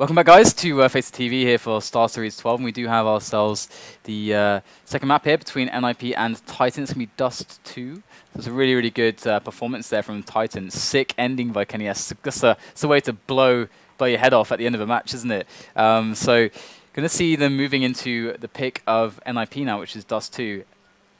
Welcome back, guys, to SLTV here for Starseries XII. And we do have ourselves the second map here between NIP and Titan. It's going to be Dust 2. So it's a really, really good performance there from Titan. Sick ending by Quiquerez. It's a way to blow your head off at the end of a match, isn't it? So going to see them moving into the pick of NIP now, which is Dust 2.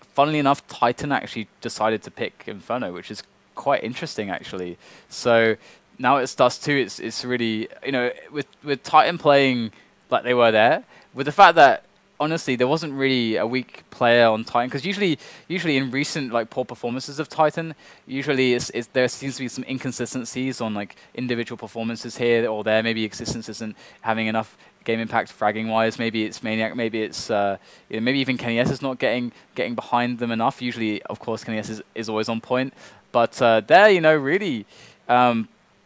Funnily enough, Titan actually decided to pick Inferno, which is quite interesting, actually. So now it's Dust 2, it's really, you know, with Titan playing like they were there, with the fact that, honestly, there wasn't really a weak player on Titan, because usually in recent, like, poor performances of Titan, usually there seems to be some inconsistencies on, like, individual performances here or there. Maybe Existence isn't having enough game impact fragging-wise. Maybe it's Maniac, maybe it's, you know, maybe even Quiquerez is not getting behind them enough. Usually, of course, Quiquerez is always on point. But there, you know, really,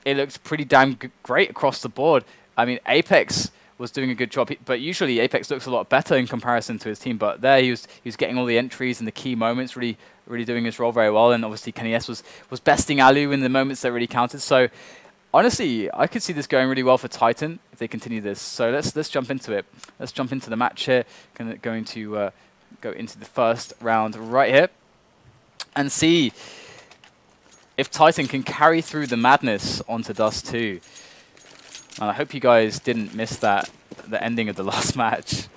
it looked pretty damn great across the board. I mean, Apex was doing a good job, but usually Apex looks a lot better in comparison to his team. But there, he was getting all the entries and the key moments, really doing his role very well. And obviously, Quiquerez was besting allu in the moments that really counted. So honestly, I could see this going really well for Titan if they continue this. So let's jump into it. Let's jump into the match here. Going to go into the first round right here and see if Titan can carry through the madness onto Dust 2. And I hope you guys didn't miss the ending of the last match.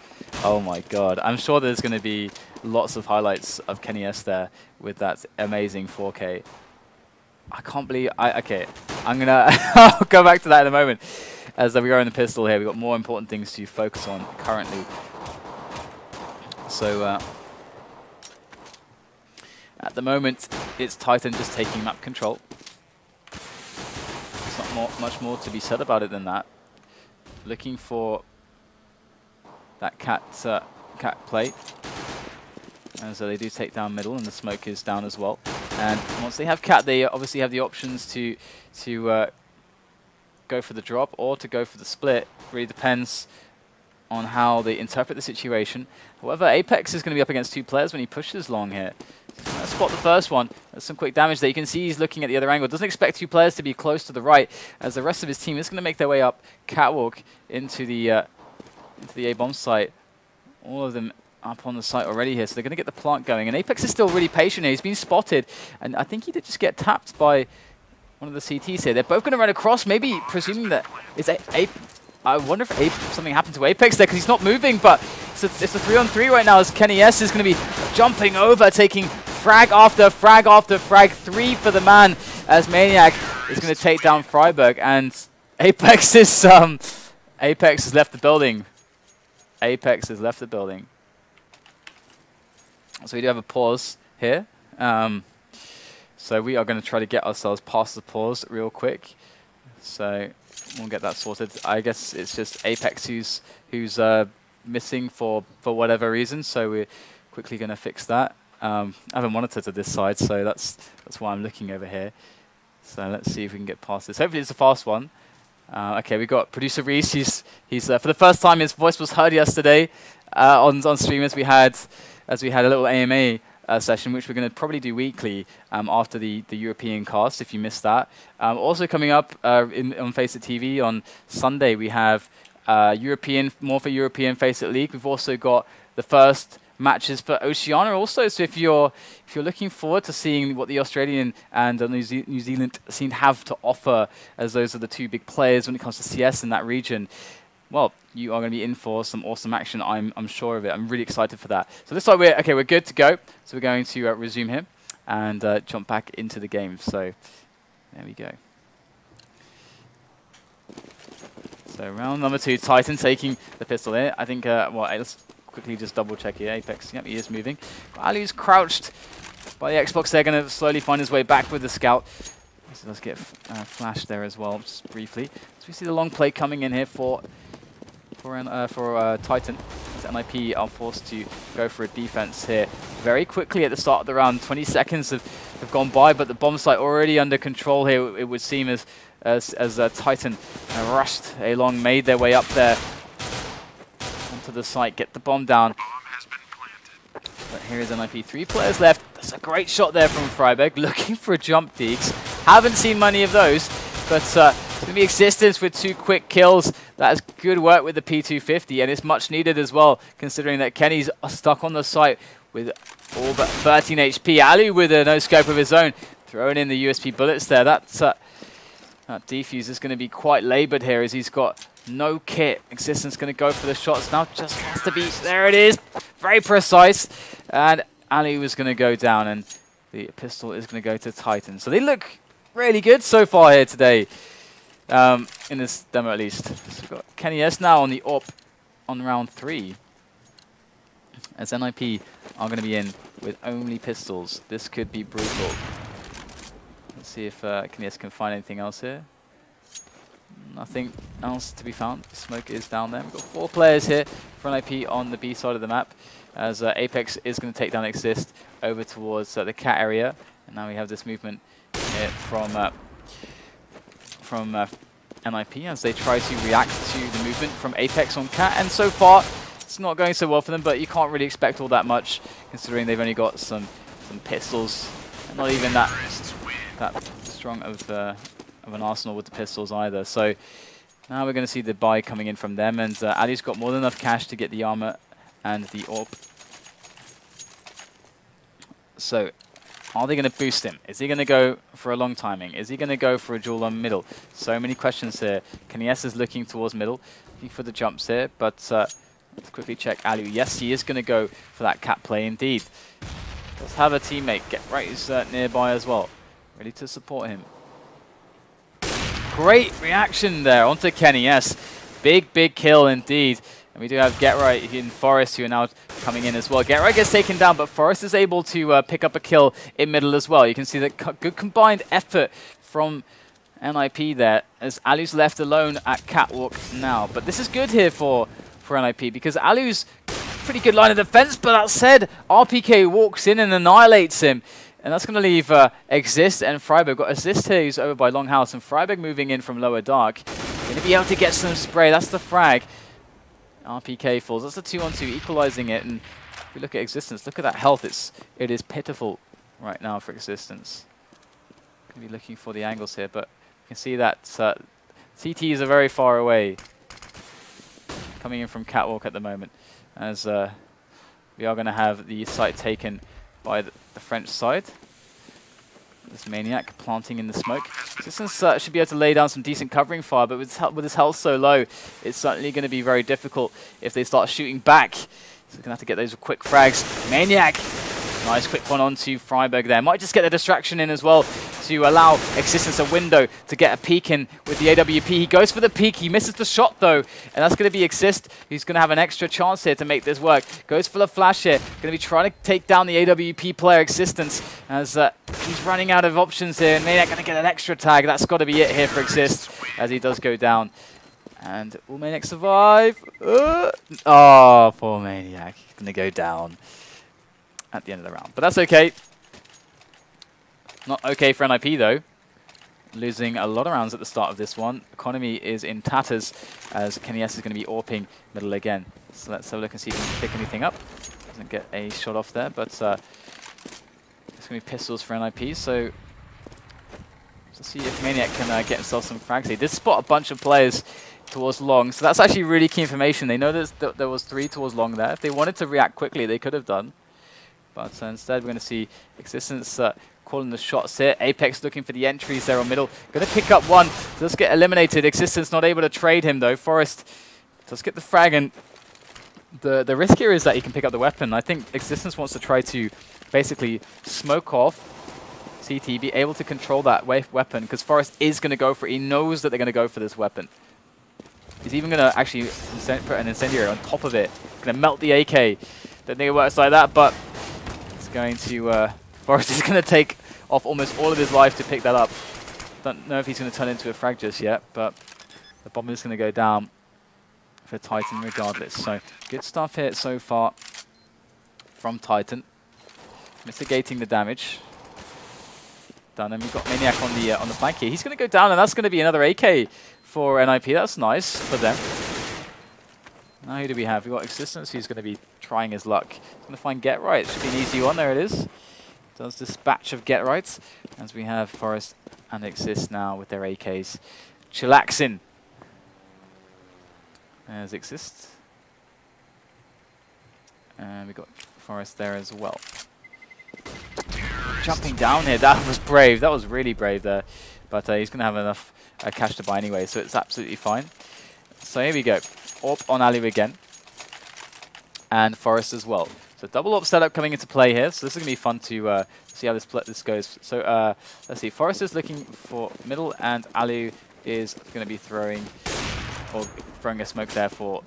Oh my god. I'm sure there's going to be lots of highlights of Quiquerez there with that amazing 4K. I can't believe... okay, I'm going to... I'll go back to that in a moment. As we are in the pistol here, we've got more important things to focus on currently. So... at the moment, it's Titan just taking map control. There's not much more to be said about it than that. Looking for that cat play. And so they do take down middle, and the smoke is down as well. And once they have cat, they obviously have the options to go for the drop or to go for the split. Really depends on how they interpret the situation. However, Apex is going to be up against two players when he pushes long here. Let's spot the first one. There's some quick damage there. You can see he's looking at the other angle. Doesn't expect two players to be close to the right, as the rest of his team is going to make their way up catwalk into the A-bomb site. All of them up on the site already here, so they're going to get the plant going. And Apex is still really patient here. He's been spotted, and I think he did just get tapped by one of the CTs here. They're both going to run across, maybe presuming that it's I wonder if something happened to Apex there, because he's not moving, but it's a 3-on-3 right now, as Quiquerez is going to be jumping over, taking frag after frag after frag. 3 for the man, as Maniac is going to take down Friberg, and Apex has left the building. Apex has left the building. So we do have a pause here. So we are going to try to get ourselves past the pause real quick. So we'll get that sorted. I guess it's just Apex who's missing for whatever reason. So we're quickly going to fix that. I have a monitor to this side, so that's why I'm looking over here. So let's see if we can get past this. Hopefully it's a fast one. Okay, we've got producer Reese. He's for the first time his voice was heard yesterday on stream as we had a little AMA session, which we're going to probably do weekly after the European cast, if you missed that. Also coming up on SLTV on Sunday, we have more for European FACEIT League. We've also got the first matches for Oceania also. So if you're looking forward to seeing what the Australian and New Zealand scene have to offer, as those are the two big players when it comes to CS in that region, well, you are going to be in for some awesome action. I'm sure of it. I'm really excited for that. So this like we're good to go. So we're going to resume here and jump back into the game. So there we go. So round number 2, Titan taking the pistol here. I think well, let's quickly just double check here. Apex, yep, he is moving. Allu's crouched by the Xbox. They're going to slowly find his way back with the scout. So let's get flashed there as well, just briefly. So we see the long play coming in here for Titan. As NIP are forced to go for a defense here very quickly at the start of the round. 20 seconds have gone by, but the bomb site already under control here, it would seem, as Titan rushed along, made their way up there onto the site, get the bomb down. But here is NIP, 3 players left. That's a great shot there from Friberg, looking for a jump, Deeks. Haven't seen many of those, but It's going to be Existence with 2 quick kills. That is good work with the P250, and it's much needed as well, considering that Kenny's stuck on the site with all but 13 HP. Allu with a no-scope of his own, throwing in the USP bullets there. That defuse is going to be quite laboured here as he's got no kit. Existence going to go for the shots now. Just has to be, there it is, very precise. And Allu is going to go down, and the pistol is going to go to Titan. So they look really good so far here today, in this demo at least. So we've got Kenny S now on the AWP on round 3. As NIP are going to be in with only pistols. This could be brutal. Let's see if Kenny S can find anything else here. Nothing else to be found. Smoke is down there. We've got 4 players here for NIP on the B side of the map, as Apex is going to take down Xizt over towards the cat area. And now we have this movement here from NIP as they try to react to the movement from Apex on cat. And so far, it's not going so well for them, but you can't really expect all that much, considering they've only got some pistols. And not even that strong of an arsenal with the pistols either. So now we're going to see the buy coming in from them, and Ali's got more than enough cash to get the armor and the AWP. So are they going to boost him? Is he going to go for a long timing? Is he going to go for a duel on middle? So many questions here. Kenny S is looking towards middle, looking for the jumps here, but let's quickly check Allu. Yes, he is going to go for that cat play indeed. Let's have a teammate. Get right is nearby as well, ready to support him. Great reaction there onto Kenny, yes. Big kill indeed. And we do have Get Right in Forest, who are now coming in as well. Get Right gets taken down, but Forest is able to pick up a kill in middle as well. You can see that good combined effort from NIP there, as Allu's left alone at Catwalk now. But this is good here for NIP, because Allu's pretty good line of defense, but that said, RPK walks in and annihilates him. And that's going to leave Xizt and Friberg. Got Xizt here, who's over by Longhouse, and Friberg moving in from lower dark. Going to be able to get some spray. That's the frag. RPK falls. That's a 2-on-2, equalizing it. And if we look at Existence, look at that health. It is pitiful right now for Existence. Going to be looking for the angles here, but you can see that CTs are very far away. Coming in from Catwalk at the moment, as we are going to have the site taken by the French side. This Maniac planting in the smoke. Existence should be able to lay down some decent covering fire, but with his health so low, it's certainly going to be very difficult if they start shooting back. So we're going to have to get those quick frags. Maniac! Nice quick one onto Friberg there. Might just get the distraction in as well to allow Existence a window to get a peek in with the AWP. He goes for the peek. He misses the shot though. And that's going to be Xizt, who's going to have an extra chance here to make this work. Goes for the flash here. Going to be trying to take down the AWP player Existence as he's running out of options here. And Maniac going to get an extra tag. That's got to be it here for Xizt as he does go down. And will Maniac survive? Oh, poor Maniac. He's going to go down at the end of the round. But that's okay. Not okay for NIP though. Losing a lot of rounds at the start of this one. Economy is in tatters as Kenny S is going to be AWPing middle again. So let's have a look and see if he can pick anything up. Doesn't get a shot off there, but it's going to be pistols for NIP. So let's see if Maniac can get himself some frags. He did spot a bunch of players towards long, so that's actually really key information. They know that there was 3 towards long there. If they wanted to react quickly, they could have done. But instead, we're going to see Existence calling the shots here. Apex looking for the entries there on middle. Going to pick up one. Does get eliminated. Existence not able to trade him, though. Forest does get the frag, and the risk here is that he can pick up the weapon. I think Existence wants to try to basically smoke off CT, be able to control that weapon, because Forest is going to go for it. He knows that they're going to go for this weapon. He's even going to actually put an incendiary on top of it. Going to melt the AK. Don't think it works like that, but going to Forest is going to take off almost all of his life to pick that up. Don't know if he's going to turn into a frag just yet, but the bomb is going to go down for Titan regardless. So good stuff here so far from Titan, mitigating the damage. Done, and we've got Maniac on the flank here. He's going to go down, and that's going to be another AK for NIP. That's nice for them. Now who do we have? We've got Existence, who's going to be trying his luck. He's going to find Get Right. It should be an easy one. There it is. Does this batch of Get Rights. As we have Forest and Xizt now with their AKs chillaxing. There's Xizt. And we got Forest there as well. Jumping down here, that was brave. That was really brave there. But he's going to have enough cash to buy anyway, so it's absolutely fine. So here we go. AWP on allu again. And Forest as well. So double AWP setup coming into play here. So this is going to be fun to see how this goes. So let's see. Forest is looking for middle, and allu is going to be throwing a smoke there for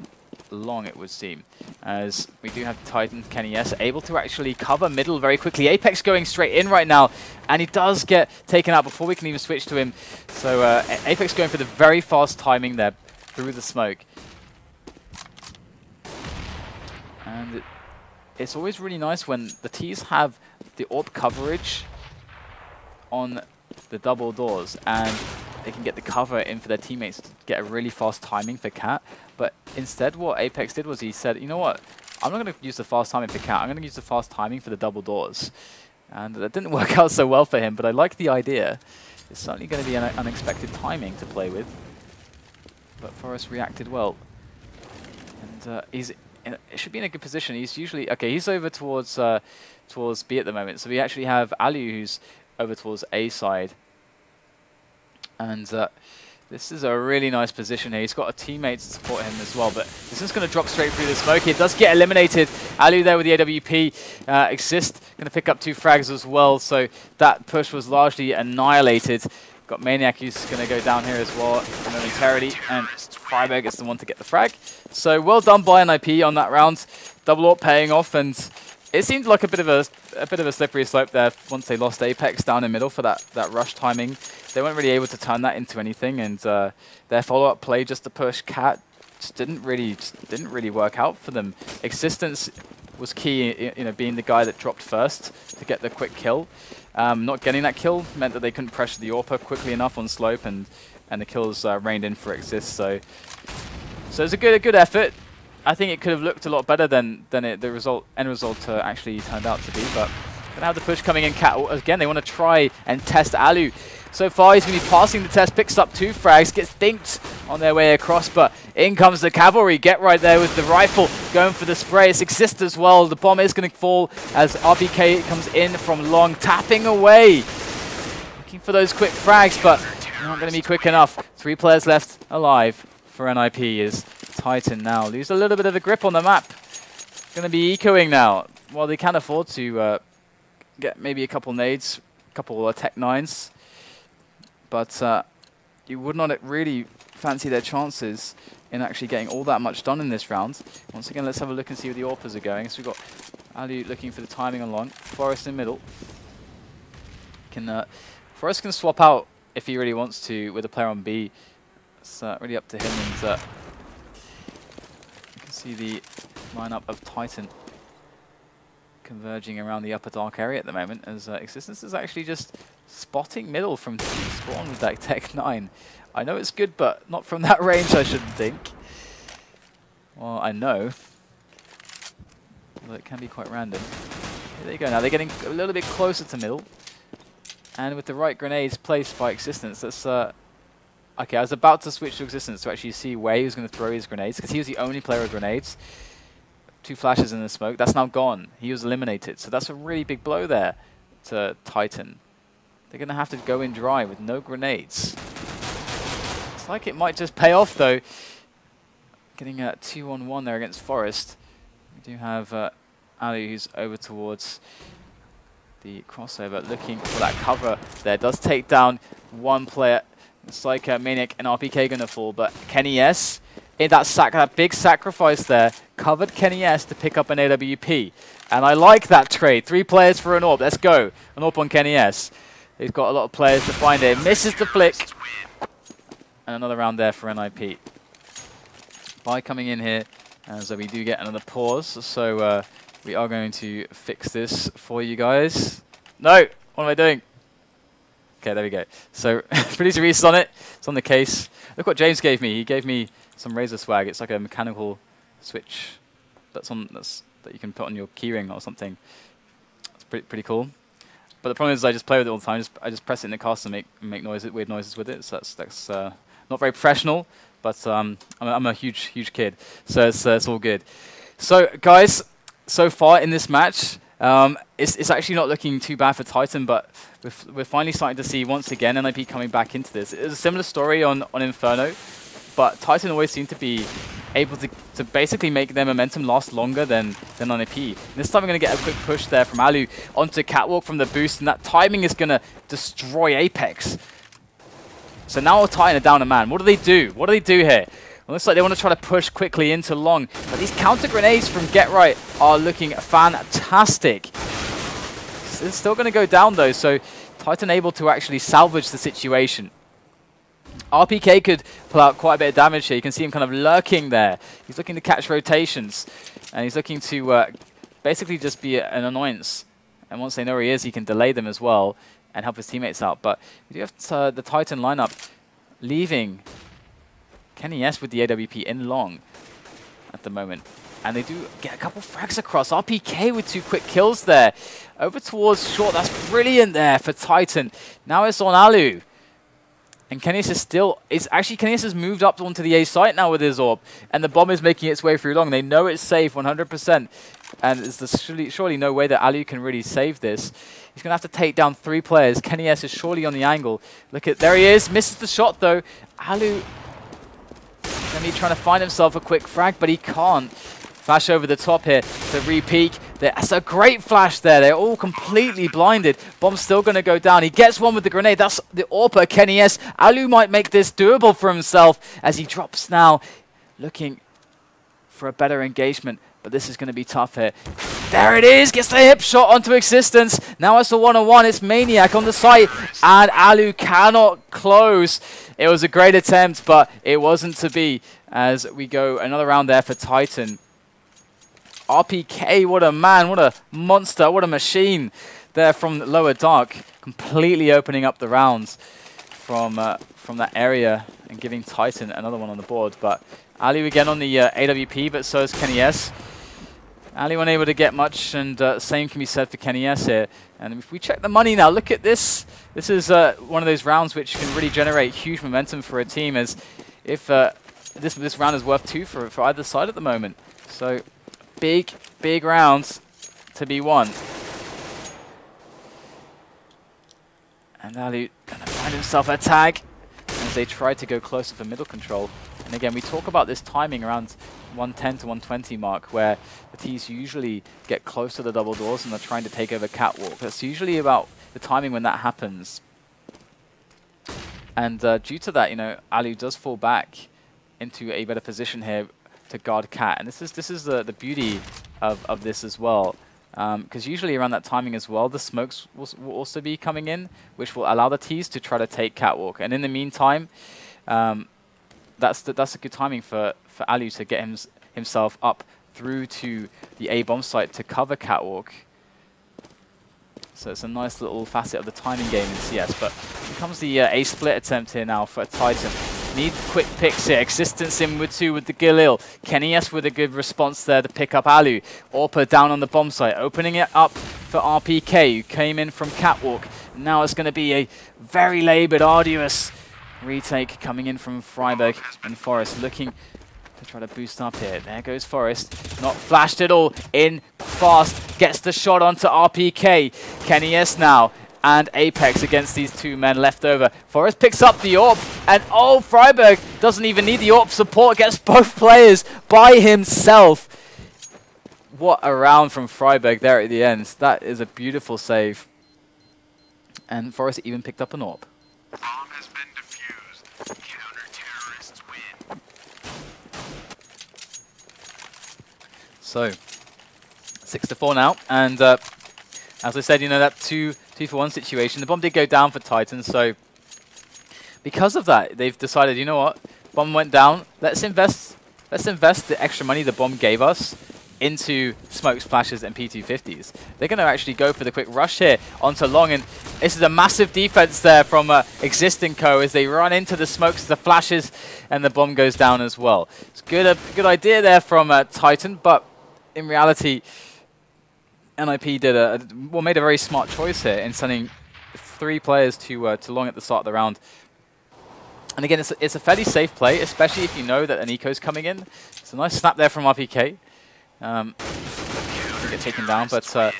long, it would seem. As we do have Titan KennyS able to actually cover middle very quickly. Apex going straight in right now, and he does get taken out before we can even switch to him. So Apex going for the very fast timing there through the smoke. And it's always really nice when the Ts have the AWP coverage on the double doors, and they can get the cover in for their teammates to get a really fast timing for Cat. But instead what Apex did was he said, you know what, I'm not going to use the fast timing for Cat, I'm going to use the fast timing for the double doors. And that didn't work out so well for him, but I like the idea. It's certainly going to be an unexpected timing to play with. But Forrest reacted well. And it should be in a good position. He's usually, okay, he's over towards B at the moment. So we actually have allu who's over towards A side. And this is a really nice position here. He's got a teammate to support him as well, but this is going to drop straight through the smoke. It does get eliminated. allu there with the AWP. Xizt going to pick up 2 frags as well, so that push was largely annihilated. Got Maniac who's going to go down here as well momentarily, and Friberg is the one to get the frag. So well done by NIP on that round. Double AWP paying off, and it seemed like a bit of a slippery slope there once they lost Apex down in middle for that rush timing. They weren't really able to turn that into anything, and their follow-up play just to push Cat just didn't really work out for them. Existence was key, you know, being the guy that dropped first to get the quick kill. Not getting that kill meant that they couldn't pressure the AWP quickly enough on slope, and the kills rained in for Xizt. So it's a good effort. I think it could have looked a lot better than the end result actually turned out to be. But gonna have the push coming in. Cat again. They want to try and test allu. So far, he's going to be passing the test. Picks up 2 frags. Gets dinked on their way across. But in comes the cavalry. Get right there with the rifle. Going for the spray. It's Xizt as well. The bomb is going to fall as RpK comes in from long, tapping away. Looking for those quick frags, but not going to be quick enough. 3 players left alive for NIP as Titan now lose a little bit of a grip on the map. Going to be ecoing now. Well, they can afford to get maybe a couple nades, a couple tech 9s. But you would not really fancy their chances in actually getting all that much done in this round. Once again, let's have a look and see where the AWPers are going. So we've got allu looking for the timing on long, Forest in middle. Forest can swap out if he really wants to with a player on B. It's really up to him. And you can see the lineup of Titan converging around the upper dark area at the moment, as Existence is actually just spotting middle from spawn with that Tech 9. I know it's good, but not from that range, I shouldn't think. Well, I know. Although it can be quite random. Here they go now. They're getting a little bit closer to middle. And with the right grenades placed by Existence, that's... okay, I was about to switch to Existence to actually see where he was going to throw his grenades, because he was the only player with grenades. 2 flashes in the smoke. That's now gone. He was eliminated. So that's a really big blow there to Titan. They're going to have to go in dry with no grenades. It's like it might just pay off, though. Getting a 2-on-1 there against Forest. We do have allu who's over towards the crossover, looking for that cover there. Does take down 1 player. It's like Maniac and RpK going to fall, but KennyS, in that big sacrifice there, covered KennyS to pick up an AWP. And I like that trade. 3 players for an AWP. Let's go. An AWP on KennyS. He's got a lot of players to find it. Misses the flick. And another round there for NIP. By coming in here, so we do get another pause. So we are going to fix this for you guys. No! What am I doing? Okay, there we go. So, producer Reese on it. It's on the case. Look what James gave me. He gave me some Razor swag. It's like a mechanical switch that you can put on your keyring or something. It's pretty cool. But the problem is I just play with it all the time. I just press it in the cast and make weird noises with it. So that's not very professional, but I'm a huge kid, so it's all good. So guys, so far in this match, it's actually not looking too bad for Titan, but we're finally starting to see once again NIP coming back into this. It was a similar story on Inferno, but Titan always seemed to be able to basically make their momentum last longer than NIP. This time we're going to get a quick push there from Allu onto Catwalk from the boost, and that timing is going to destroy Apex. So now Titan are down a man. What do they do? What do they do here? It looks like they want to try to push quickly into long, but these counter grenades from Get Right are looking fantastic. It's still going to go down though, so Titan able to actually salvage the situation. RPK could pull out quite a bit of damage here. You can see him kind of lurking there. He's looking to catch rotations, and he's looking to basically just be an annoyance. And once they know where he is, he can delay them as well and help his teammates out. But we do have the Titan lineup leaving Kenny S with the AWP in long at the moment. And they do get a couple frags across. RPK with 2 quick kills there. Over towards short. That's brilliant there for Titan. Now it's on Allu. And Kenny S Kenny S has moved up onto the A site now with his AWP. And the bomb is making its way through long. They know it's safe 100%. And there's surely no way that Allu can really save this. He's going to have to take down 3 players. Kenny S is surely on the angle. Look at, there he is. Misses the shot though. Allu going to be trying to find himself a quick frag, but he can't. Flash over the top here to re-peek. That's a great flash there. They're all completely blinded. Bomb's still going to go down. He gets one with the grenade. That's the AWP, Kenny S. Allu might make this doable for himself as he drops now, looking for a better engagement. But this is going to be tough here. There it is. Gets the hip shot onto Existence. Now it's a one-on-one. It's Maniac on the site. And Allu cannot close. It was a great attempt, but it wasn't to be as we go another round there for Titan. RPK, what a man, what a monster, what a machine there from Lower Dark. Completely opening up the rounds from that area and giving Titan another one on the board. But Allu again on the AWP, but so is Kenny S. Allu unable to get much, and same can be said for Kenny S here. And if we check the money now, look at this. This is one of those rounds which can really generate huge momentum for a team, as if this round is worth 2 for either side at the moment. So big rounds to be won. And Allu gonna find himself a tag as they try to go closer for middle control. And again, we talk about this timing around 110 to 120 mark, where the teams usually get close to the double doors and they're trying to take over Catwalk. That's usually about the timing when that happens. And due to that, you know, Allu does fall back into a better position here to guard Cat. And this is the beauty of this as well. Because usually around that timing as well, the smokes will also be coming in, which will allow the T's to try to take Catwalk. And in the meantime, that's a good timing for Allu to get himself up through to the A bomb site to cover Catwalk. So it's a nice little facet of the timing game in CS. But here comes the A split attempt here now for Titan. Need quick picks here. Existence in with 2 with the Galil. Kenny S with a good response there to pick up Allu. Orpa down on the bomb site, opening it up for RPK, who came in from Catwalk. Now it's going to be a very laboured, arduous retake coming in from Friberg and Forest, looking to try to boost up here. There goes Forest. Not flashed at all. In fast. Gets the shot onto RPK. Kenny S now. And Apex against these 2 men left over. Forest picks up the AWP, and oh, Friberg doesn't even need the AWP support, gets both players by himself. What a round from Friberg there at the end. That is a beautiful save. And Forest even picked up an AWP. Bomb has been defused. Counter-terrorists win. So, 6-4 now, and as I said, you know, that 2-for-1 situation. The bomb did go down for Titan, so because of that, they've decided, you know what, bomb went down. Let's invest the extra money the bomb gave us into smokes, flashes, and P250s. They're going to actually go for the quick rush here onto long, and this is a massive defense there from Existing Co. as they run into the smokes, the flashes, and the bomb goes down as well. It's a good idea there from Titan, but in reality, NIP made a very smart choice here in sending 3 players to long at the start of the round. And again, it's a fairly safe play, especially if you know that an eco's coming in. It's a nice snap there from RPK. Get taken down, but so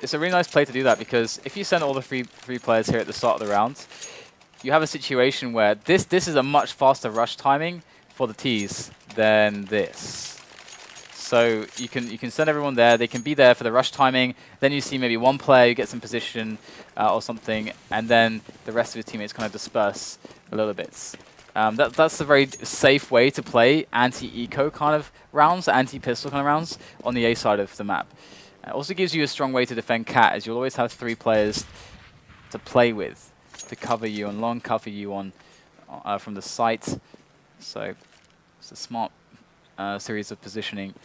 it's a really nice play to do that, because if you send all the three players here at the start of the round, you have a situation where this is a much faster rush timing for the Ts than this. So you can send everyone there. They can be there for the rush timing. Then you see maybe one player gets in position or something, and then the rest of his teammates kind of disperse a little bit. That's a very safe way to play anti-eco kind of rounds, anti-pistol kind of rounds on the A side of the map. It also gives you a strong way to defend Cat, as you'll always have 3 players to play with, to cover you and long cover you on from the site. So it's a smart series of positioning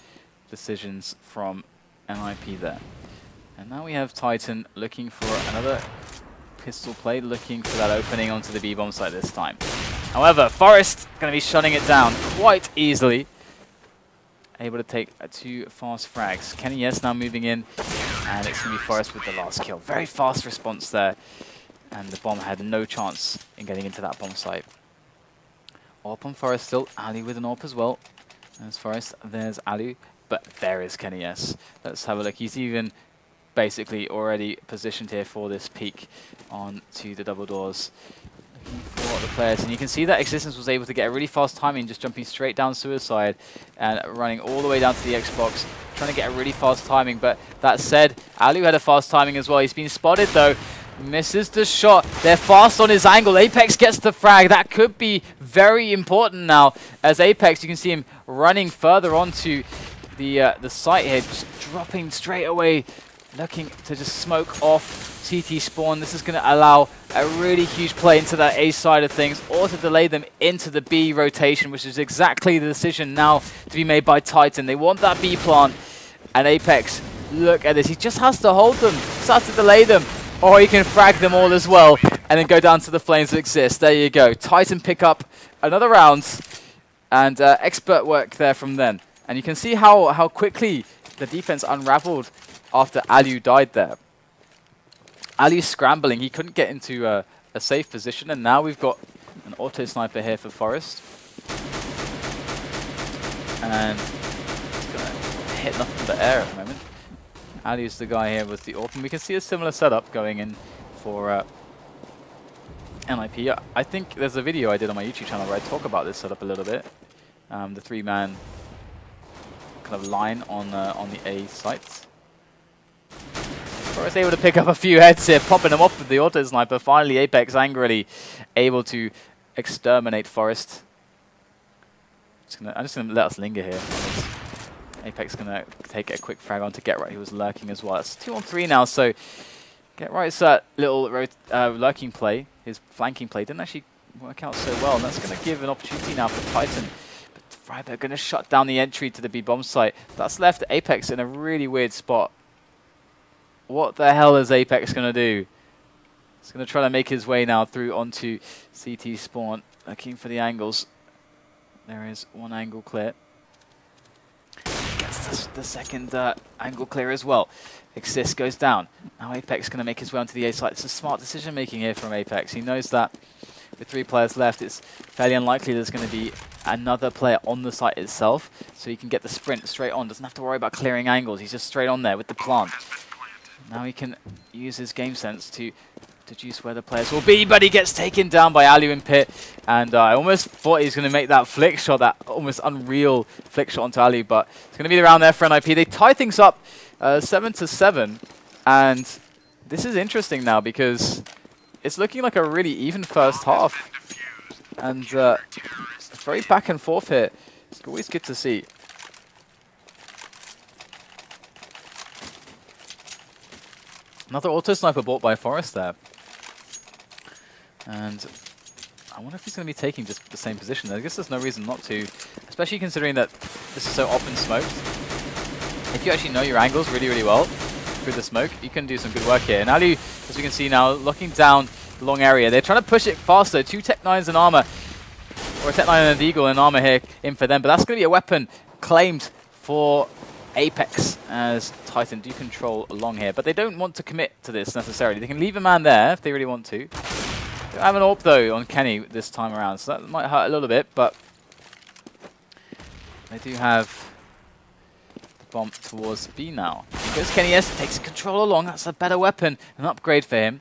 decisions from NIP there. And now we have Titan looking for another pistol play, looking for that opening onto the B-bomb site this time. However, Forest going to be shutting it down quite easily. Able to take 2 fast frags. Kenny Yes now moving in, and it's going to be Forest with the last kill. Very fast response there, and the bomb had no chance in getting into that bomb site. AWP on Forest still, allu with an AWP as well. There's Forest, there's allu, but there is Kenny Yes. Let's have a look. He's even basically already positioned here for this peek onto the double doors. Looking for the players, and you can see that Existence was able to get a really fast timing, just jumping straight down Suicide and running all the way down to the Xbox, trying to get a really fast timing. But that said, allu had a fast timing as well. He's been spotted though, misses the shot. They're fast on his angle. Apex gets the frag. That could be very important now, as Apex, you can see him running further onto the site here, just dropping straight away, looking to just smoke off CT spawn. This is going to allow a really huge play into that A side of things, or to delay them into the B rotation, which is exactly the decision now to be made by Titan. They want that B plant, and Apex, look at this. He just has to hold them, just has to delay them, or he can frag them all as well, and then go down to the flames that exist. There you go. Titan pick up another round, and expert work there from them. And you can see how quickly the defense unraveled after allu died there. Allu scrambling, he couldn't get into a safe position, and now we've got an auto sniper here for Forest. And he's going to hit nothing but air at the moment. Allu's the guy here with the AWP, and we can see a similar setup going in for NIP. I think there's a video I did on my YouTube channel where I talk about this setup a little bit. The 3-man kind of line on the A site. Forest able to pick up a few heads here, popping them off with the auto sniper. Finally, Apex angrily able to exterminate Forest. I'm just gonna let us linger here. Apex gonna take a quick frag on to Get Right, who was lurking as well. It's 2-on-3 now, so Get Right's little lurking play, his flanking play, didn't actually work out so well, and that's gonna give an opportunity now for Titan. Friberg going to shut down the entry to the B-bomb site. That's left Apex in a really weird spot. What the hell is Apex going to do? He's going to try to make his way now through onto CT spawn, looking for the angles. There is one angle clear. Gets the second angle clear as well. Xizt goes down. Now Apex going to make his way onto the A site. It's a smart decision making here from Apex. He knows that with 3 players left, it's fairly unlikely there's going to be another player on the site itself, so he can get the sprint straight on. Doesn't have to worry about clearing angles. He's just straight on there with the plant. Now he can use his game sense to deduce where the players will be, but he gets taken down by allu in pit, and I almost thought he was going to make that flick shot, that almost unreal flick shot onto allu, but it's going to be the round there for NIP. They tie things up 7-7, and this is interesting now because it's looking like a really even first half, and very back and forth here. It's always good to see. Another auto sniper bought by Forest there, and I wonder if he's going to be taking just the same position. I guess there's no reason not to, especially considering that this is so often smoked. If you actually know your angles really, really well through the smoke, you can do some good work here. And allu, as we can see now, locking down the long area. They're trying to push it faster. 2 Tech 9s and armor, or a Tech 9 and a Deagle and armor here in for them. But that's going to be a weapon claimed for Apex, as Titan do control long here. But they don't want to commit to this necessarily. They can leave a man there if they really want to. I have an AWP though on Kenny this time around, so that might hurt a little bit, but they do have the bomb towards B now. Here goes Kenny S, takes control along, that's a better weapon, an upgrade for him.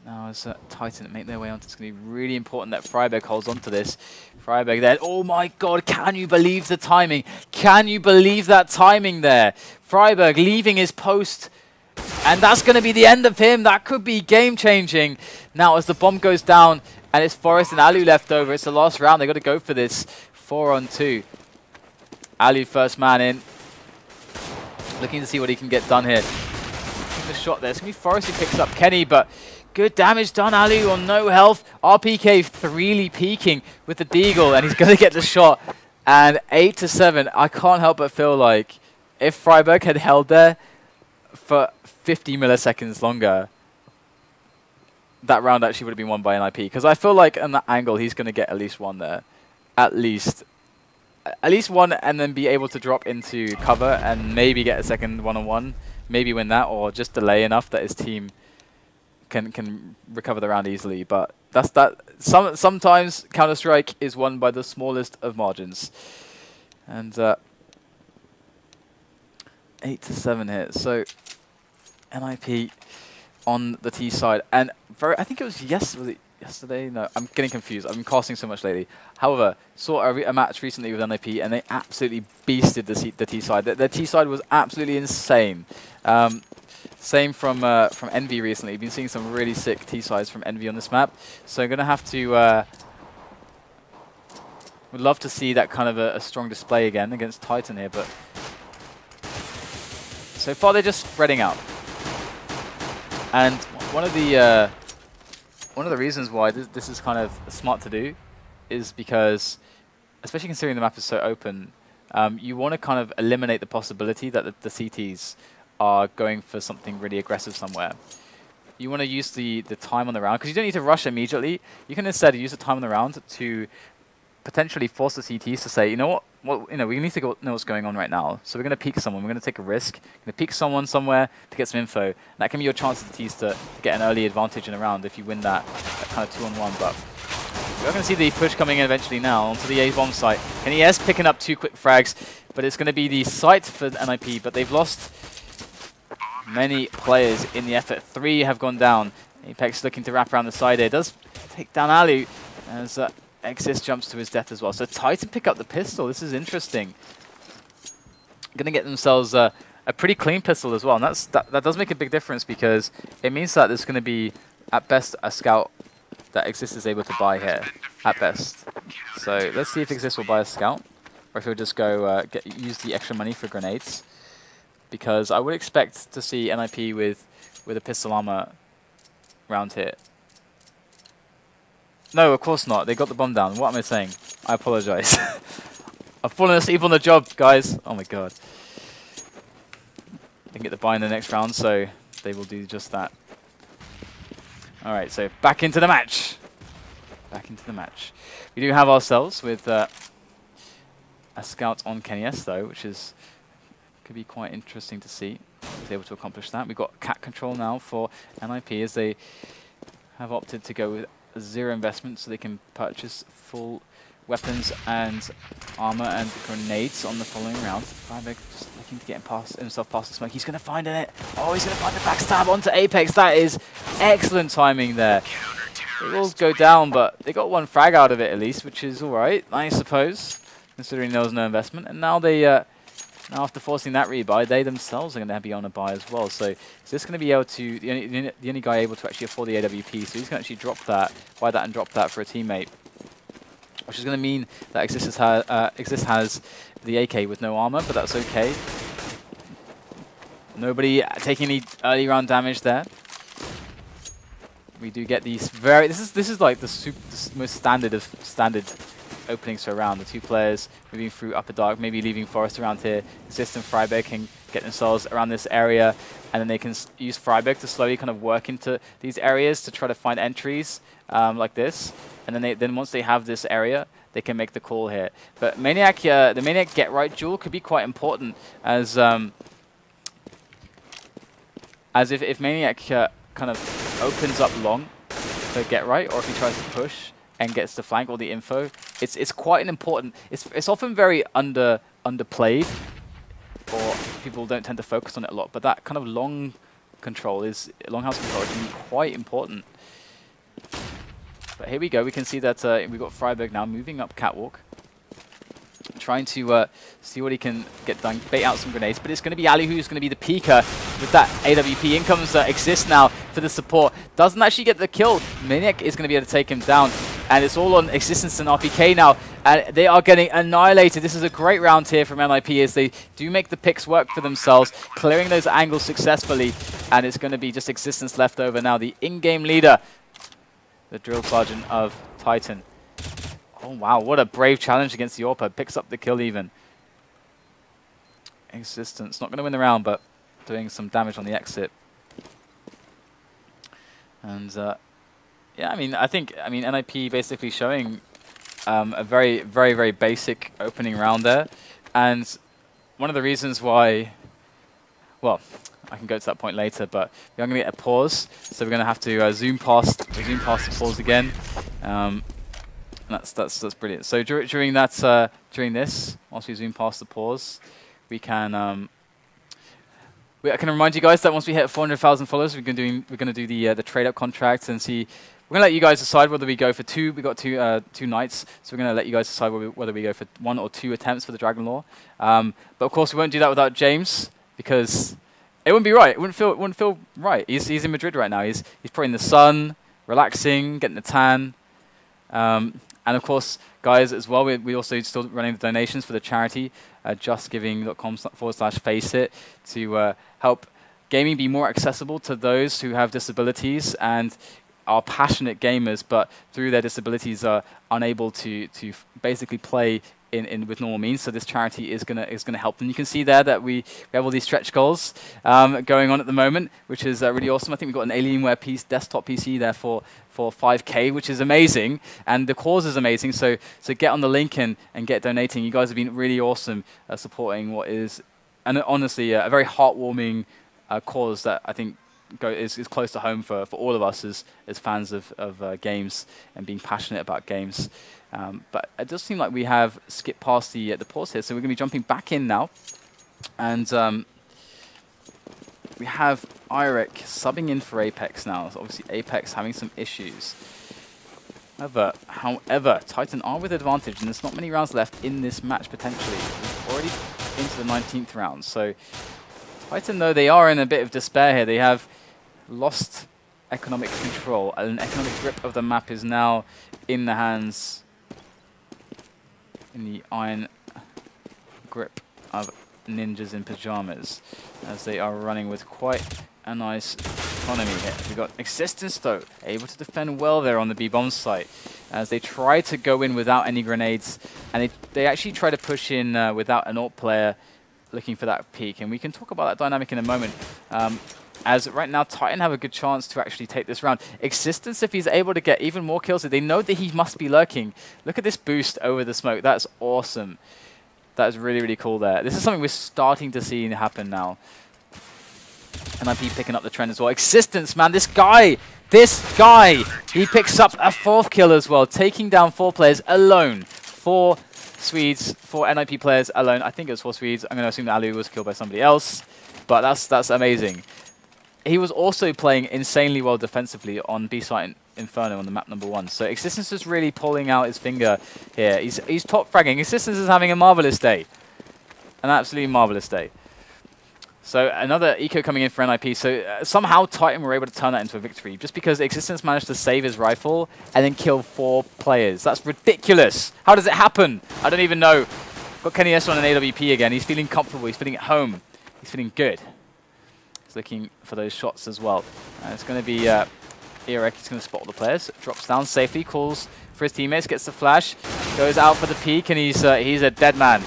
Now as Titan make their way onto, it's going to be really important that Friberg holds on to this. Friberg there, oh my god, can you believe the timing? Can you believe that timing there? Friberg leaving his post, and that's going to be the end of him. That could be game-changing. Now as the bomb goes down, and it's Forrest and Allu left over, it's the last round, they've got to go for this. 4-on-2. Allu first man in. Looking to see what he can get done here. The shot there, it's going to be Forrest who picks up Kenny, but good damage done. Allu on no health. RPK freely peeking with the deagle, and he's going to get the shot. And 8-7, I can't help but feel like if Friberg had held there for 50 milliseconds longer, that round actually would have been won by NIP. Because I feel like on that angle, he's going to get at least one there. At least one, and then be able to drop into cover and maybe get a second one-on-one. Maybe win that, or just delay enough that his team can recover the round easily. But that's that. Sometimes Counter-Strike is won by the smallest of margins. And 8-7 here. So NIP on the T side, and I think it was yesterday. No, I'm getting confused. I've been casting so much lately. However, saw a match recently with NIP, and they absolutely beasted the T side. The T side was absolutely insane. Same from Envy recently. Been seeing some really sick T sides from Envy on this map. So I'm gonna have to. Would love to see that kind of a strong display again against Titan here, but so far they're just spreading out. And one of the reasons why this is kind of smart to do is because, especially considering the map is so open, you want to kind of eliminate the possibility that the CTs are going for something really aggressive somewhere. You want to use the time on the round, because you don't need to rush immediately. You can instead use the time on the round to potentially force the CTs to say, you know what, we need to know what's going on right now. So we're going to peek someone. We're going to take a risk. We're going to peek someone somewhere to get some info. And that can be your chance of the Ts to get an early advantage in a round if you win that kind of 2-on-1. But we're going to see the push coming in eventually now onto the A bomb site. Kenny S picking up 2 quick frags, but it's going to be the site for NIP. But they've lost many players in the effort. 3 have gone down. Apex looking to wrap around the side here. Does take down Allu as Xizt jumps to his death as well. So Titan pick up the pistol. This is interesting. Going to get themselves a pretty clean pistol as well. And that does make a big difference, because it means that there's going to be, at best, a scout that Xizt is able to buy here. At best. So let's see if Xizt will buy a scout, or if he'll just go use the extra money for grenades. Because I would expect to see NIP with a pistol armor round here. No, of course not. They got the bomb down. What am I saying? I apologize. I've fallen asleep on the job, guys. Oh my god. They can get the buy in the next round, so they will do just that. Alright, so back into the match. Back into the match. We do have ourselves with a scout on Kenny S, though, which could be quite interesting to see. He's able to accomplish that. We've got cat control now for NIP, as they have opted to go with 0 investment, so they can purchase full weapons and armor and grenades on the following round. Friberg just looking to get himself past the smoke. He's going to find it. Oh, he's going to find the backstab onto Apex. That is excellent timing there. It will go down, but they got 1 frag out of it at least, which is alright, I suppose, considering there was no investment. And now they, now after forcing that rebuy, they themselves are going to be on a buy as well. So is this going to be able to, the only guy able to actually afford the AWP, so he's going to actually drop that, buy that and drop that for a teammate. Which is going to mean that Xizt has the AK with no armor, but that's okay. Nobody taking any early round damage there. We do get these this is like the most standard of standard openings to a round. The 2 players moving through upper dark, maybe leaving forest around here. Xizt and Friberg can get themselves around this area, and then they can use Friberg to slowly kind of work into these areas to try to find entries like this. And then once they have this area, they can make the call here. But Maniac, the Maniac get right duel could be quite important, as if Maniac kind of opens up long, for get right, or if he tries to push and gets the flank or the info, it's quite an important. It's often very underplayed, or people don't tend to focus on it a lot. But that kind of long house control is quite important. But here we go. We can see that we've got Friberg now moving up catwalk, trying to see what he can get done, bait out some grenades. But it's going to be allu who's going to be the peeker with that AWP. In comes Xizt now for the support. Doesn't actually get the kill. Maniac is going to be able to take him down. And it's all on Existence and RPK now. And they are getting annihilated. This is a great round here from NIP as they do make the picks work for themselves, clearing those angles successfully. And it's going to be just Existence left over now, the in-game leader, the drill sergeant of Titan. Oh wow, what a brave challenge against the Orpa. Picks up the kill even. Existence, not going to win the round, but doing some damage on the exit. And yeah, I think NIP basically showing a very, very, very basic opening round there. And one of the reasons why, well, I can go to that point later, but we're going to get a pause. So we're going to have to zoom past the pause again. That's brilliant. So during this, once we zoom past the pause, we can I can remind you guys that once we hit 400,000 followers, we're going to do the trade up contract and see. We're going to let you guys decide whether we go for two. We got two nights, so we're going to let you guys decide whether we go for 1 or 2 attempts for the Dragon Lore. But of course, we won't do that without James, because it wouldn't be right. It wouldn't feel right. He's in Madrid right now. He's probably in the sun, relaxing, getting the tan. And of course, guys, as well, we also still running the donations for the charity, justgiving.com/faceit, to help gaming be more accessible to those who have disabilities and are passionate gamers, but through their disabilities are unable to basically play with normal means. So this charity is gonna help them. You can see there that we have all these stretch goals going on at the moment, which is really awesome. I think we've got an Alienware desktop PC there for 5K, which is amazing, and the cause is amazing. So get on the link and get donating. You guys have been really awesome supporting what is, and honestly, a very heartwarming cause that I think is close to home for all of us as fans of games and being passionate about games. But it does seem like we have skipped past the pause here, so we're going to be jumping back in now. And we have Irek subbing in for Apex now. So obviously Apex having some issues. However, Titan are with advantage, and there's not many rounds left in this match potentially. We're already into the 19th round. So Titan, though, they are in a bit of despair here. They have lost economic control, and economic grip of the map is now in the hands, in the iron grip of ninjas in pajamas, as they are running with quite a nice economy here. We've got Existence, though, able to defend well there on the B-bomb site, as they try to go in without any grenades, and they actually try to push in without an AWP player looking for that peak. And we can talk about that dynamic in a moment. As right now, Titan have a good chance to actually take this round. Existence, if he's able to get even more kills, they know that he must be lurking. Look at this boost over the smoke. That's awesome. That is really, really cool there. This is something we're starting to see happen now. NIP picking up the trend as well. Existence, man, this guy, he picks up a 4th kill as well, taking down 4 players alone. 4 Swedes, 4 NIP players alone. I think it was 4 Swedes. I'm going to assume that allu was killed by somebody else, but that's amazing. He was also playing insanely well defensively on B-site Inferno on the map #1. So Existence is really pulling out his finger here. He's top fragging. Existence is having a marvelous day. An absolutely marvelous day. So another eco coming in for NIP. So somehow Titan were able to turn that into a victory, just because Existence managed to save his rifle and then kill 4 players. That's ridiculous. How does it happen? I don't even know. Got Kenny S on an AWP again. He's feeling comfortable. He's feeling at home. He's feeling good. He's looking for those shots as well. It's going to be Irek. He's going to spot all the players. Drops down safely, calls for his teammates, gets the flash, goes out for the peek, and he's a dead man.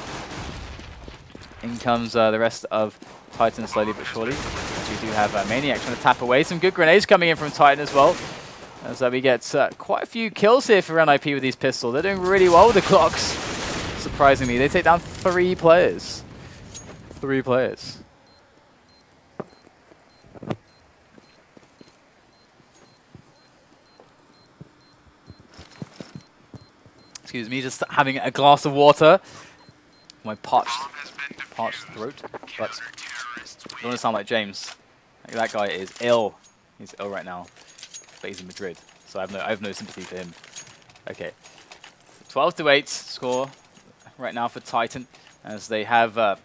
In comes the rest of Titan slowly but surely. We do have Maniac trying to tap away. Some good grenades coming in from Titan as well. As we get quite a few kills here for NIP with these pistols. They're doing really well with the clocks. Surprisingly, they take down 3 players. 3 players. Excuse me, just having a glass of water. My parched throat. But I don't want to sound like James. Like, that guy is ill. He's ill right now. But he's in Madrid, so I have no sympathy for him. Okay. 12-8 score right now for Titan, as they have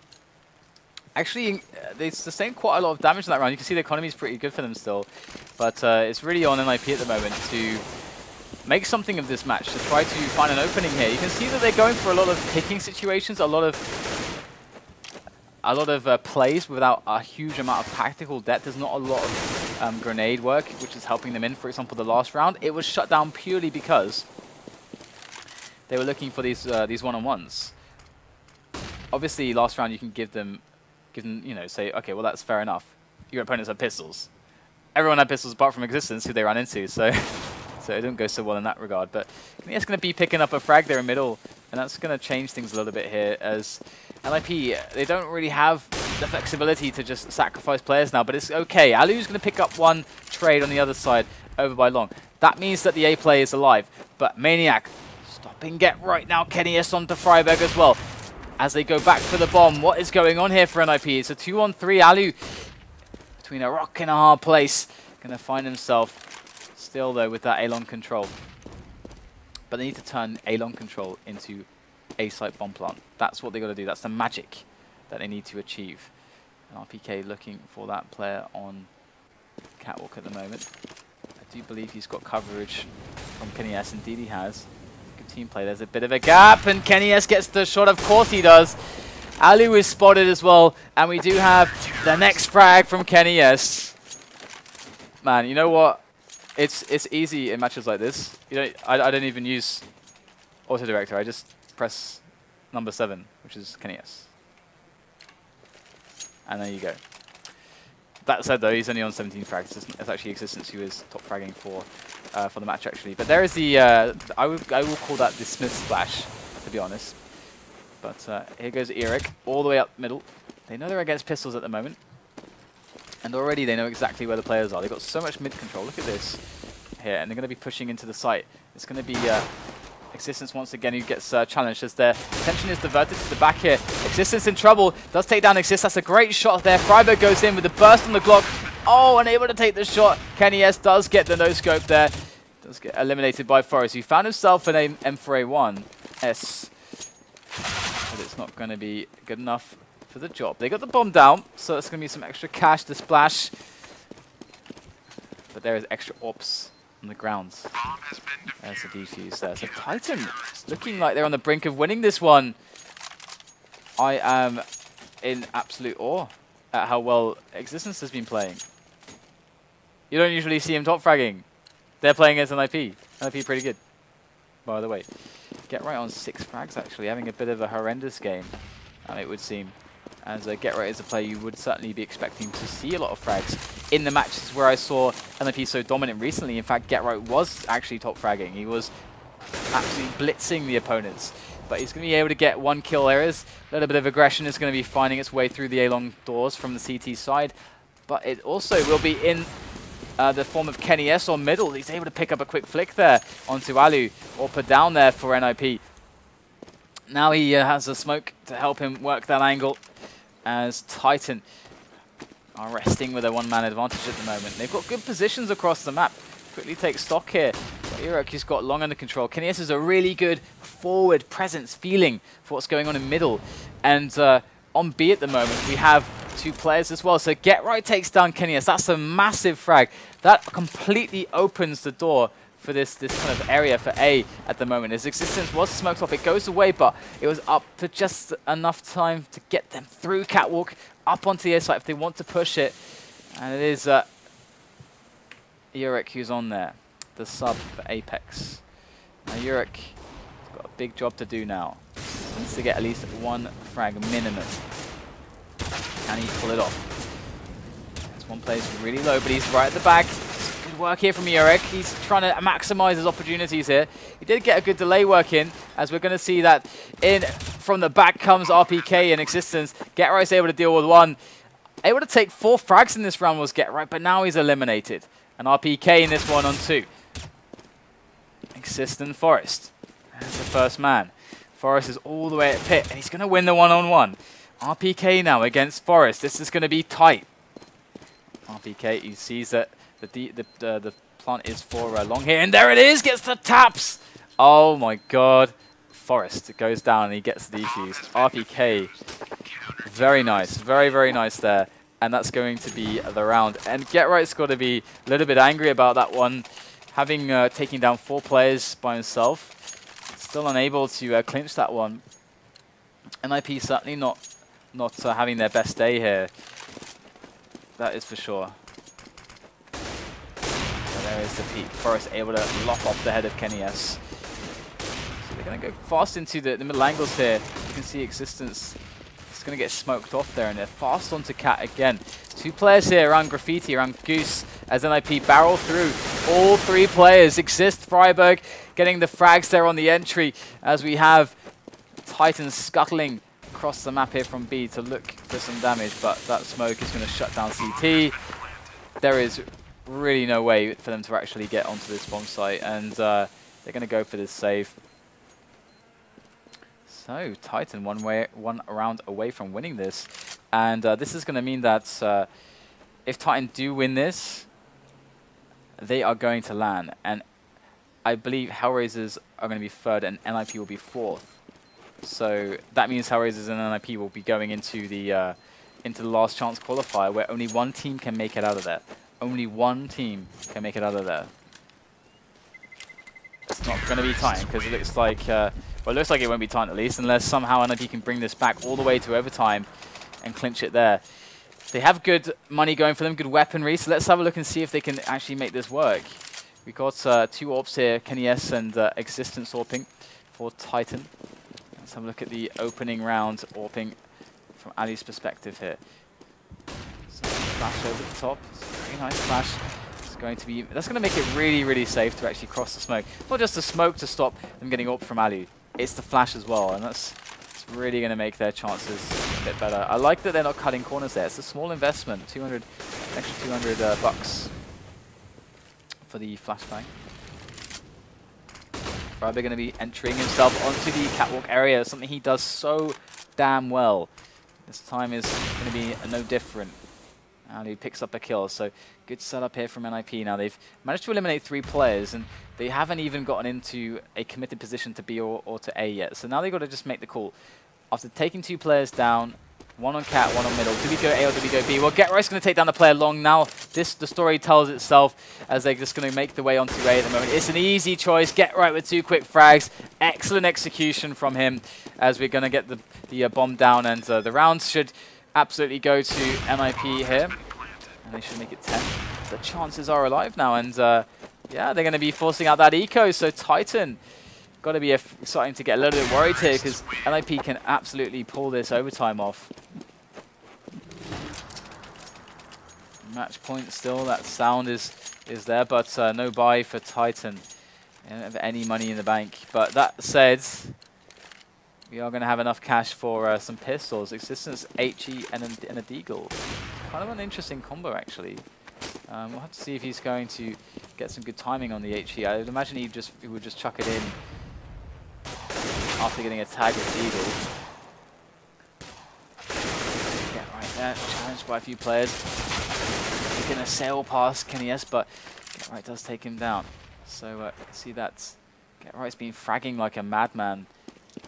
actually they sustained quite a lot of damage in that round. You can see the economy is pretty good for them still, but it's really on NIP at the moment to make something of this match, to try to find an opening here. You can see that they're going for a lot of picking situations, a lot of plays without a huge amount of tactical depth. There's not a lot of grenade work, which is helping them in. For example, the last round, it was shut down purely because they were looking for these one-on-ones. Obviously, last round you can give them, you know, say, okay, well that's fair enough. Your opponents have pistols. Everyone had pistols apart from Existence, who they ran into, so so it didn't go so well in that regard. But it's going to be picking up a frag there in middle, and that's going to change things a little bit here, as NIP, they don't really have the flexibility to just sacrifice players now, but it's okay. Allu's going to pick up one trade on the other side over by long. That means that the A play is alive, but Maniac stopping get right now. Xizt onto Friberg as well. As they go back for the bomb, what is going on here for NIP? It's a 2-on-3. Allu between a rock and a hard place. Going to find himself still, though, with that A-long control. But they need to turn A-long control into A-site bomb plant. That's what they got to do. That's the magic that they need to achieve. And RPK looking for that player on catwalk at the moment. I do believe he's got coverage from Xizt. Indeed he has. Good team play. There's a bit of a gap, and Xizt gets the shot. Of course he does. Allu is spotted as well, and we do have the next frag from Xizt. Man, you know what? It's easy in matches like this. You know, I don't even use auto director. I just press number 7, which is Xizt. And there you go. That said, though, he's only on 17 frags. It's actually Existence who is top fragging for the match, actually. But there is the I will call that the Smith splash, to be honest. But here goes Eric all the way up middle. They know they're against pistols at the moment. And already they know exactly where the players are. They've got so much mid control. Look at this here. And they're going to be pushing into the site. It's going to be Existence once again who gets challenged, as their attention is diverted to the back here. Existence in trouble. Does take down Xizt. That's a great shot there. Friberg goes in with the burst on the Glock. Oh, unable to take the shot. Xizt does get the no-scope there. Does get eliminated by Forrest. He found himself an M4A1 S. But it's not going to be good enough for the job. They got the bomb down, so it's going to be some extra cash to splash. But there is extra ops on the grounds. There's a defuse there. So Titan looking like they're on the brink of winning this one. I am in absolute awe at how well Existence has been playing. You don't usually see him top fragging. They're playing as an IP. NIP pretty good, by the way. Get right on 6 frags, actually, having a bit of a horrendous game, it would seem. As Get Right is a player you would certainly be expecting to see a lot of frags in the matches where I saw NIP so dominant recently. In fact, Get Right was actually top fragging. He was absolutely blitzing the opponents. But he's going to be able to get 1 kill. There is a little bit of aggression. Is going to be finding its way through the A-long doors from the CT side. But it also will be in the form of Xizt on middle. He's able to pick up a quick flick there onto Allu, or put down there for NIP. Now he has a smoke to help him work that angle, as Titan are resting with a 1-man advantage at the moment. They've got good positions across the map. Quickly take stock here. He's got long under control. Xizt is a really good forward presence feeling for what's going on in middle. And on B at the moment, we have 2 players as well. So Get Right takes down Xizt. That's a massive frag. That completely opens the door for this kind of area for A at the moment. His Existence was smoked off. It goes away, but it was up for just enough time to get them through catwalk, up onto the A site if they want to push it. And it is Yurik who's on there, the sub for Apex. Now Yurik has got a big job to do now. He needs to get at least 1 frag minimum. Can he pull it off? This one plays really low, but he's right at the back. Good work here from Yurik. He's trying to maximize his opportunities here. He did get a good delay work in, as we're going to see that in from the back comes RPK in Existence. Get Right's able to deal with 1. Able to take 4 frags in this round was Get Right, but now he's eliminated. And RPK in this one on 2. Existence Forest There's the first man. Forest is all the way at pit, and he's going to win the one-on-one. RPK now against Forest. This is going to be tight. RPK, he sees that the plant is for long here, and there it is, gets the taps. Oh my god. Forest goes down and he gets the defuse. RPK, very nice, very, very nice there. And that's going to be the round. And GetRight's got to be a little bit angry about that one, having taken down 4 players by himself. Still unable to clinch that one. NIP certainly not having their best day here. That is for sure. So there is the peak. Forest able to lop off the head of Kenny S. So they're going to go fast into the middle angles here. You can see Existence is going to get smoked off there, and they're fast onto Cat again. 2 players here around Graffiti, around Goose, as NIP barrel through all 3 players. Xizt, Friberg getting the frags there on the entry, as we have Titans scuttling across the map here from B to look for some damage, but that smoke is going to shut down CT. There is really no way for them to actually get onto this bomb site, and they're going to go for this save. So Titan one round away from winning this, and this is going to mean that if Titan do win this, they are going to LAN, and I believe Hellraisers are going to be 3rd and NIP will be 4th. So that means Hellraisers and NIP will be going into the last chance qualifier, where only one team can make it out of there. Only one team can make it out of there. It's not going to be Titan, because it looks like well, it looks like it won't be Titan at least, unless somehow NIP can bring this back all the way to overtime and clinch it there. They have good money going for them, good weaponry, so let's have a look and see if they can actually make this work. We've got 2 AWPs here, Kenny S and Existence AWPing for Titan. Let's have a look at the opening round AWPing from Ali's perspective here. So flash over the top, it's a very nice flash. That's going to make it really, really safe to actually cross the smoke. Not just the smoke to stop them getting AWP from Alu, it's the flash as well, and it's really going to make their chances a bit better. I like that they're not cutting corners there. It's a small investment, extra 200 bucks for the flashbang. Friberg going to be entering himself onto the catwalk area, something he does so damn well. This time is going to be no different. And he picks up a kill, so good setup here from NIP. Now they've managed to eliminate 3 players, and they haven't even gotten into a committed position to B or to A yet. So now they've got to just make the call. After taking 2 players down, 1 on cat, 1 on middle, do we go A or do we go B? Well, GetRight's going to take down the player long. Now the story tells itself, as they're just going to make the way onto A at the moment. It's an easy choice. GetRight with 2 quick frags. Excellent execution from him, as we're going to get the bomb down, and the rounds should absolutely go to NIP here, and they should make it 10. The chances are alive now, and yeah, they're going to be forcing out that eco, so Titan got to be starting to get a little bit worried here, because NIP can absolutely pull this overtime off. Match point still, that sound is there, but no buy for Titan. They don't have any money in the bank, but that said, we are going to have enough cash for some pistols. Existence, HE, and a Deagle. Kind of an interesting combo, actually. We'll have to see if he's going to get some good timing on the HE. I would imagine he would just chuck it in after getting a tag with Deagle. Yeah, right there. Challenged by a few players. He's going to sail past Kenny S, but GetRight does take him down. So see that GetRight's been fragging like a madman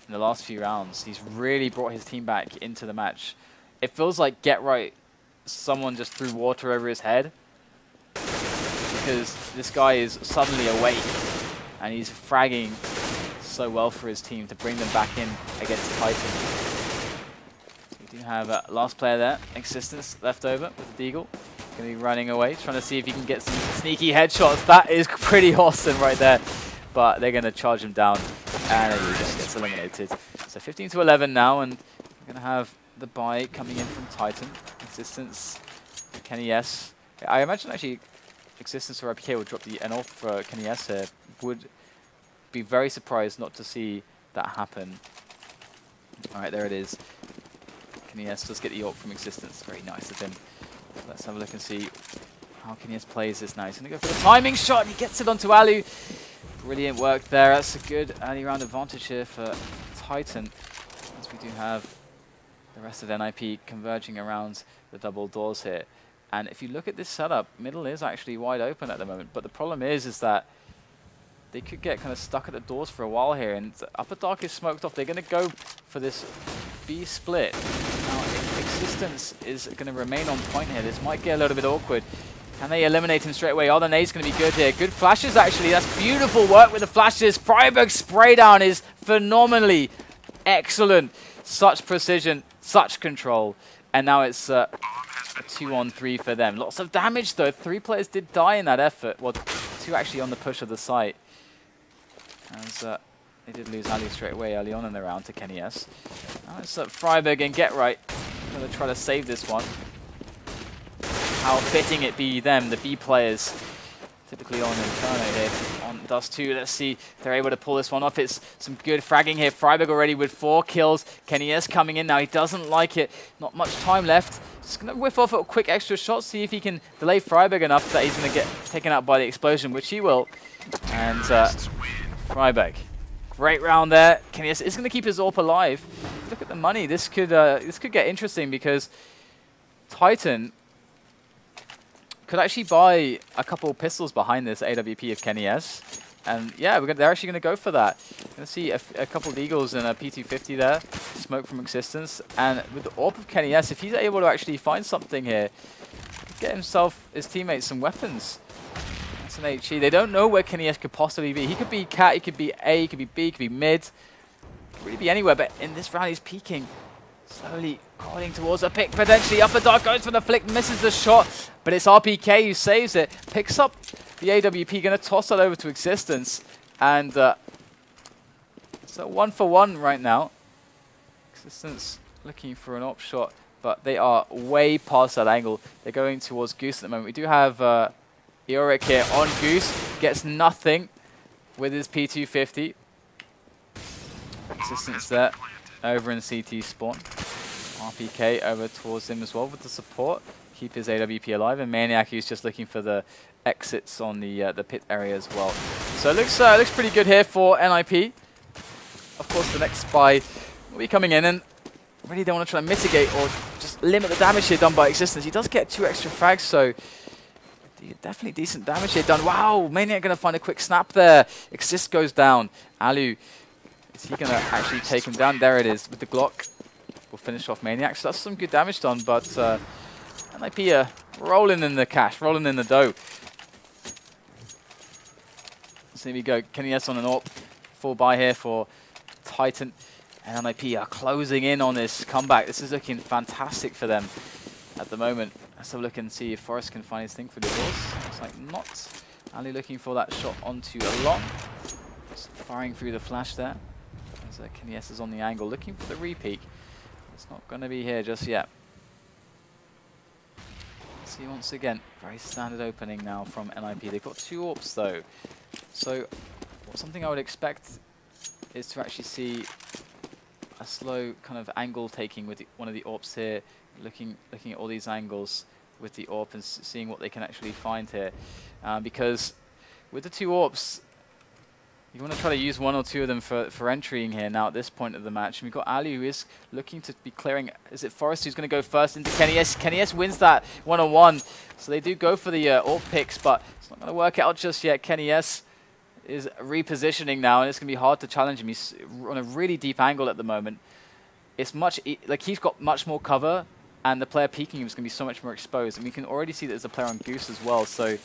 in the last few rounds. He's really brought his team back into the match. It feels like GetRight, someone just threw water over his head, because this guy is suddenly awake and he's fragging so well for his team to bring them back in against Titan. So we do have last player there, Existence, left over with the Deagle. Going to be running away, trying to see if he can get some sneaky headshots. That is pretty awesome right there. But they're going to charge him down, and he gets eliminated. So 15-11 now, and we're going to have the buy coming in from Titan. Existence, Kenny S. I imagine actually Existence or RpK will drop the NL for Kenny S here. Would be very surprised not to see that happen. Alright, there it is. Kenny S does get the AWP from Existence. Very nice of him. Let's have a look and see how Kenny S plays this now. He's going to go for the timing shot, and he gets it onto Allu. Brilliant work there. That's a good early round advantage here for Titan, as we do have the rest of NIP converging around the double doors here. And if you look at this setup, middle is actually wide open at the moment. But the problem is that they could get kind of stuck at the doors for a while here. And upper dark is smoked off. They're going to go for this B split. Now, if Existence is going to remain on point here, this might get a little bit awkward. Can they eliminate him straight away? Oh, the nade's going to be good here. Good flashes, actually. That's beautiful work with the flashes. Friberg's spray down is phenomenally excellent. Such precision, such control. And now it's a 2-on-3 for them. Lots of damage, though. 3 players did die in that effort. Well, 2 actually on the push of the site. As they did lose Allu straight away early on in the round to Kenny S. Now it's Friberg and Get Right. Going to try to save this one. How fitting it be them, the B players, typically on Inferno here, on Dust 2. Let's see if they're able to pull this one off. It's some good fragging here. Friberg already with 4 kills. Kenny S coming in now. He doesn't like it. Not much time left. Just going to whiff off a quick extra shot, see if he can delay Friberg enough that he's going to get taken out by the explosion, which he will. And Friberg. Great round there. Kenny S is going to keep his AWP alive. Look at the money. This could get interesting because Titan could actually buy a couple pistols behind this AWP of Kenny S. And yeah, they're actually going to go for that. Going to see a couple of Eagles and a P250 there. Smoke from Existence. And with the AWP of Kenny S, if he's able to actually find something here, get himself, his teammates, some weapons. That's an HE. They don't know where Kenny S could possibly be. He could be cat, he could be A, he could be B, he could be mid. Could really be anywhere, but in this round he's peeking. Slowly crawling towards a pick, potentially. Upper dark goes for the flick, misses the shot, but it's RPK who saves it. Picks up the AWP, going to toss that over to Existence. And so 1-for-1 right now. Existence looking for an op shot, but they are way past that angle. They're going towards Goose at the moment. We do have Eoric here on Goose. Gets nothing with his P250. Existence there. Over in CT spawn. RPK over towards him as well with the support. Keep his AWP alive. And Maniac, who's just looking for the exits on the pit area as well. So it looks pretty good here for NIP. Of course, the next spy will be coming in, and really don't want to try and mitigate or just limit the damage here done by Existence. He does get 2 extra frags, so definitely decent damage here done. Wow, Maniac going to find a quick snap there. Exist goes down. Allu, is he going to actually take him down? There it is with the Glock. We'll finish off Maniac. So that's some good damage done, but NIP rolling in the cash, rolling in the dough. So here we go. Kenny S on an AWP. Full buy here for Titan. And NIP are closing in on this comeback. This is looking fantastic for them at the moment. Let's have a look and see if Forrest can find his thing for the doors. Looks like not. Ali looking for that shot onto a long. Just firing through the flash there. As Kenny S is on the angle, looking for the repeat. It's not going to be here just yet. See once again, very standard opening now from NIP. They've got 2 AWPs though. So something I would expect is to actually see a slow kind of angle taking with one of the AWPs here, looking at all these angles with the AWP and seeing what they can actually find here. Because with the 2 AWPs, you want to try to use 1 or 2 of them for entering here now at this point of the match. And we've got Ali who is looking to be clearing. Is it Forrest who's going to go first into Kenny S? Kenny S wins that 1-on-1. So they do go for the AWP picks, but it's not going to work out just yet. Kenny S is repositioning now, and it's going to be hard to challenge him. He's on a really deep angle at the moment. It's much, like he's got much more cover, and the player peeking him is going to be so much more exposed. And we can already see that there's a player on Goose as well. So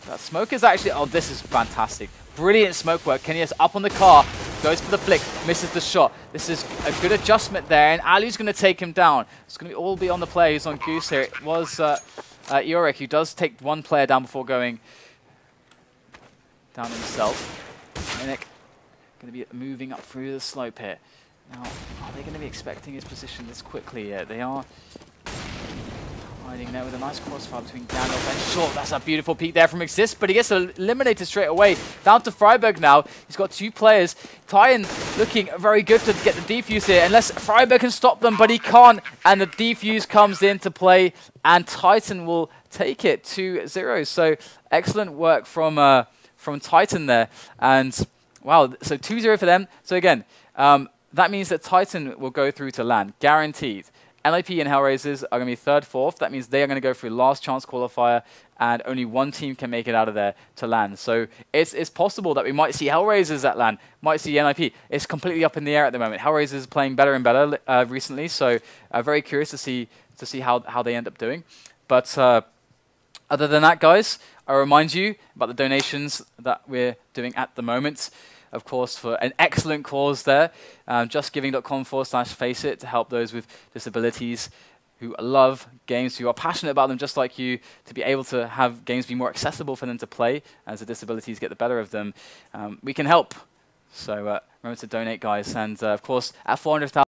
that smoke is actually, oh, this is fantastic. Brilliant smoke work. Kenny S up on the car, goes for the flick, misses the shot. This is a good adjustment there, and Alu's going to take him down. It's going to all be on the player who's on Goose here. It was Eoric who does take 1 player down before going down himself. Maniac going to be moving up through the slope here. Now, are they going to be expecting his position this quickly? Yeah, they are. Hiding there with a nice crossfire between Gandalf and Short. That's a beautiful peek there from Xizt, but he gets eliminated straight away. Down to Friberg now. He's got 2 players. Tyan looking very good to get the defuse here, unless Friberg can stop them, but he can't. And the defuse comes into play, and Titan will take it 2-0. So excellent work from from Titan there. And wow, so 2-0 for them. So again, that means that Titan will go through to LAN, guaranteed. NIP and Hellraisers are going to be 3rd, 4th. That means they are going to go through last chance qualifier, and only one team can make it out of there to LAN. So it's possible that we might see Hellraisers at LAN, might see NIP. It's completely up in the air at the moment. Hellraisers is playing better and better recently, so very curious to see how they end up doing. But other than that, guys, I remind you about the donations that we're doing at the moment. Of course, for an excellent cause there, justgiving.com/faceit to help those with disabilities who love games, who are passionate about them just like you, to be able to have games be more accessible for them to play as the disabilities get the better of them. We can help. So remember to donate, guys. And of course, at 400,000,